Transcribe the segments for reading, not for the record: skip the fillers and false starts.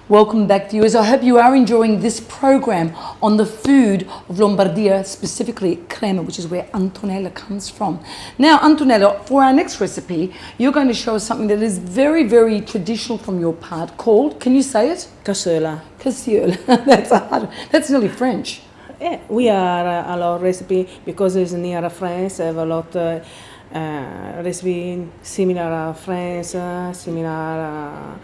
Welcome back, viewers. I hope you are enjoying this program on the food of Lombardia, specifically Crema, which is where Antonella comes from. Now, Antonella, for our next recipe, you're going to show us something that is very, very traditional from your part called, can you say it? Cassola. Cassiola. That's nearly French. Yeah, we are a lot recipe because it's near France. Have a lot recipe similar France, similar.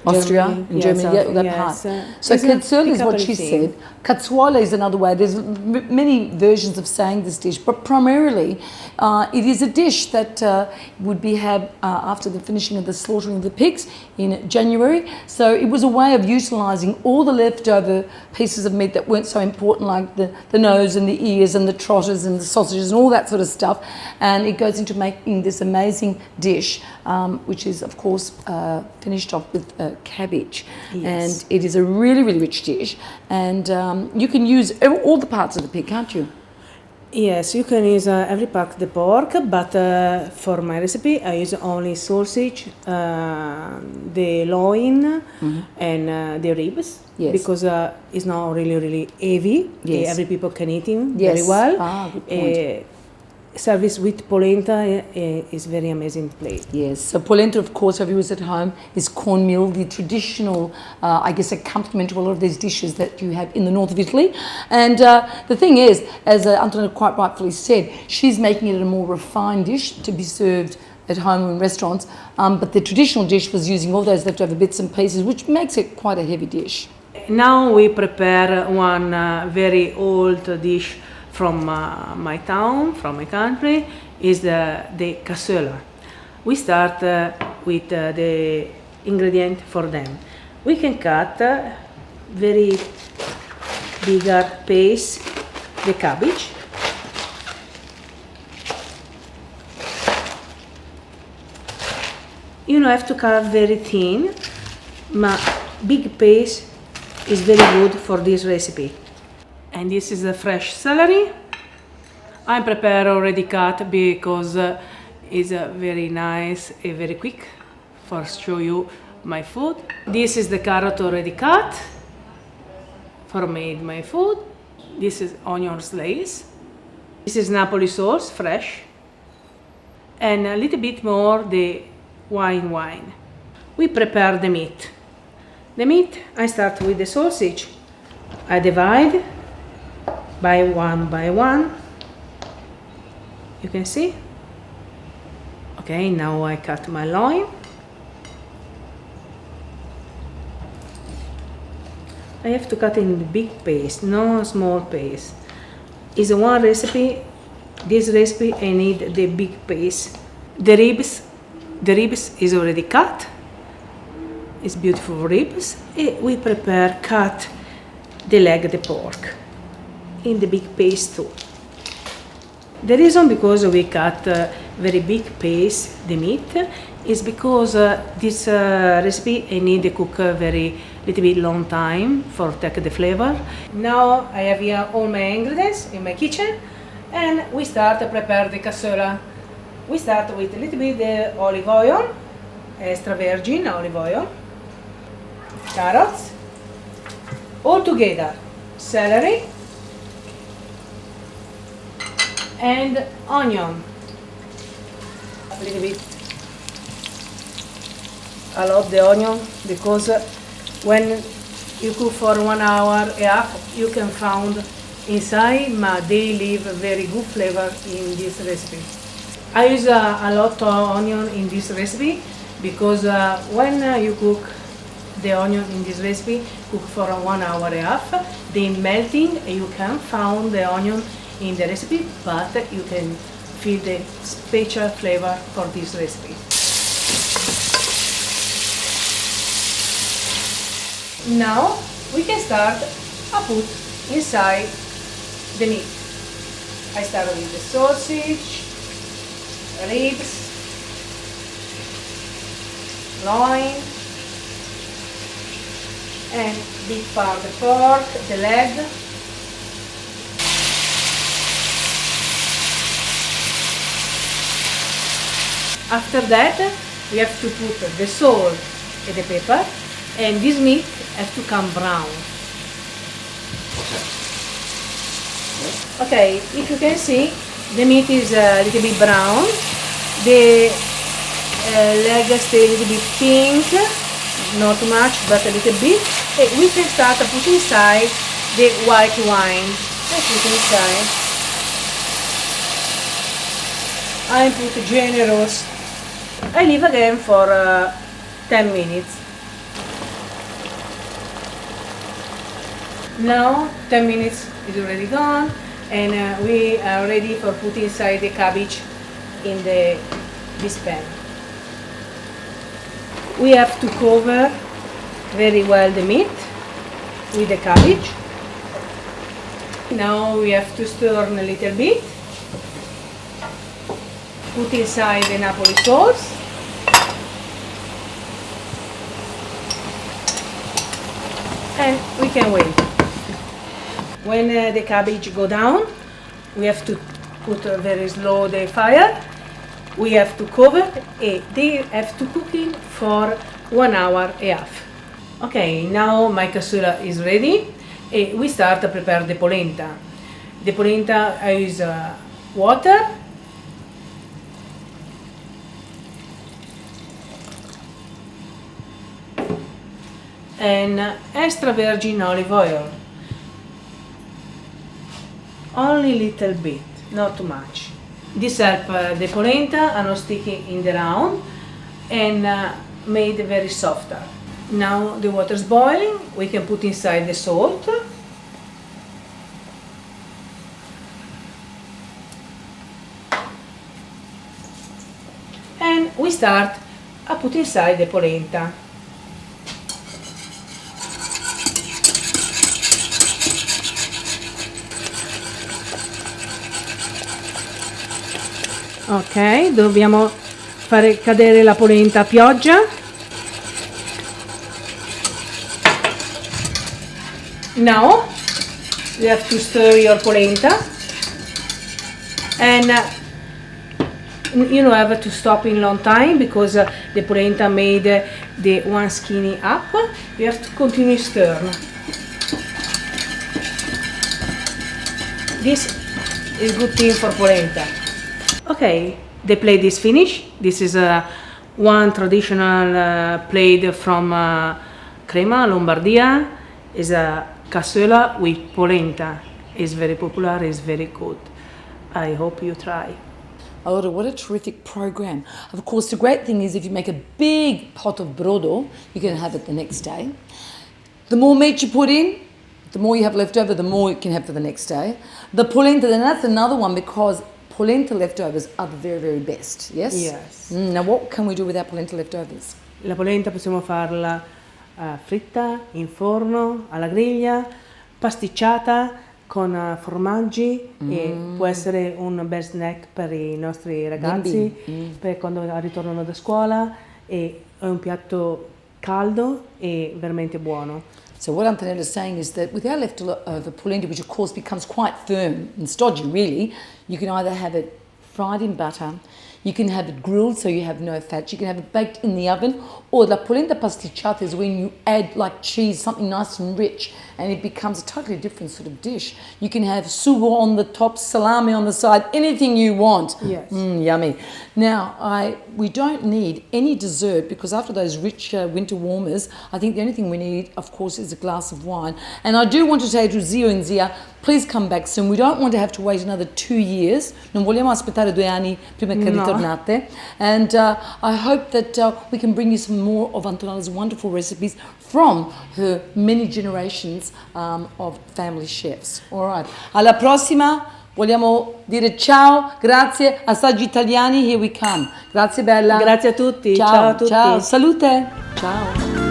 Austria and Germany, yeah, that yes. part. So Cazzuola is what she said. Cazzuola is another way. There's many versions of saying this dish, but primarily it is a dish that would be had after the finishing of the slaughtering of the pigs in January. So it was a way of utilising all the leftover pieces of meat that weren't so important, like the nose and the ears and the trotters and the sausages and all that sort of stuff. And it goes into making this amazing dish, which is, of course, finished off with cabbage. Yes. And it is a really, really rich dish. And you can use all the parts of the pig, can't you? Yes, you can use every part of the pork, but for my recipe I use only sausage, the loin, and the ribs, Yes. because it's not really, really heavy. Yes. Every people can eat it Yes. very well. Good point. Service with polenta is very amazing plate. Yes, so polenta, of course, for viewers at home, is cornmeal, the traditional, I guess, accompaniment to a lot of these dishes that you have in the north of Italy. And the thing is, as Antonella quite rightfully said, she's making it a more refined dish to be served at home or in restaurants, but the traditional dish was using all those leftover bits and pieces, which makes it quite a heavy dish. Now we prepare one very old dish from my town, from my country, is the cassola. We start with the ingredient for them. We can cut very bigger piece the cabbage. You don't have to cut very thin, but big piece is very good for this recipe. And this is the fresh celery. I prepare already cut because it's very nice and very quick for show you my food. This is the carrot already cut for made my food. This is onion slice. This is Napoli sauce, fresh. And a little bit more the wine. We prepare the meat. The meat, I start with the sausage. I divide by one. You can see. Okay, now I cut my loin. I have to cut in the big piece, no small piece. It's one recipe. This recipe I need the big piece. The ribs is already cut. It's beautiful ribs. And we prepare cut the leg of the pork in the big piece too. The reason because we cut very big piece the meat is because this recipe I need to cook very little bit long time for take the flavor. Now I have here all my ingredients in my kitchen, and we start to prepare the cassola. We start with a little bit the olive oil, extra virgin olive oil, carrots, all together, celery, and onion. A little bit. I love the onion because when you cook for 1 hour and a half, you can find inside, but they leave very good flavor in this recipe. I use a lot of onion in this recipe because when you cook the onion in this recipe, cook for 1 hour and a half, they melting and you can find the onion in the recipe, but you can feel the special flavor for this recipe. Now we can start to put inside the meat. I start with the sausage, ribs, loin, and big part of the pork, the leg. After that, we have to put the salt and the pepper, and this meat have to come brown. Okay. Okay, if you can see, the meat is a little bit brown. The leg stay a little bit pink, not too much, but a little bit. And we can start to put inside the white wine. I put inside. I put generous. I leave again for 10 minutes. Now 10 minutes is already gone, and we are ready for putting inside the cabbage in this pan. We have to cover very well the meat with the cabbage. Now we have to stir a little bit. Put inside the Napoli sauce. And we can wait. When the cabbage go down, we have to put very slow the fire. We have to cover and they have to cook it for 1 hour and a half. Okay, now my cassoula is ready. And we start to prepare the polenta. The polenta I use water, and extra virgin olive oil. Only little bit, not too much. This helps the polenta are not sticking in the round and made very softer. Now the water is boiling, we can put inside the salt. And we start to put inside the polenta. Ok, dobbiamo fare cadere la polenta a pioggia. Now you have to stir your polenta, and you don't have to stop in long time because the polenta made the one skinny up. You have to continue stir. This is good thing for polenta. Okay, the plate is finished. This is one traditional plate from Crema, Lombardia. Is a cassola with polenta. It's very popular, it's very good. I hope you try. Allora, what a terrific program. Of course, the great thing is if you make a big pot of brodo, you can have it the next day. The more meat you put in, the more you have left over, the more you can have for the next day. The polenta, then that's another one because polenta leftovers are the very, very best, yes? Yes. Now, what can we do with our polenta leftovers? La polenta possiamo farla fritta, in forno, alla griglia, pasticciata con formaggi e può essere un bel snack per i nostri ragazzi per quando ritornano da scuola, e è un piatto caldo e veramente buono. So what Antonella is saying is that with our leftover polenta, which of course becomes quite firm and stodgy really, you can either have it fried in butter, you can have it grilled so you have no fat, you can have it baked in the oven, or la polenta pasticciata is when you add like cheese, something nice and rich, and it becomes a totally different sort of dish. You can have sugo on the top, salami on the side, anything you want. Yes. Yummy. Now, we don't need any dessert because after those rich winter warmers, I think the only thing we need, of course, is a glass of wine. And I do want to say to Zio and Zia, please come back soon. We don't want to have to wait another 2 years. Non vogliamo aspettare 2 anni prima che ritornate. And I hope that we can bring you some more of Antonella's wonderful recipes from her many generations of family chefs. All right. Alla prossima. Vogliamo dire ciao, grazie, assaggi italiani, here we come. Grazie bella. Grazie a tutti. Ciao, Ciao a tutti. ciao, salute. Ciao.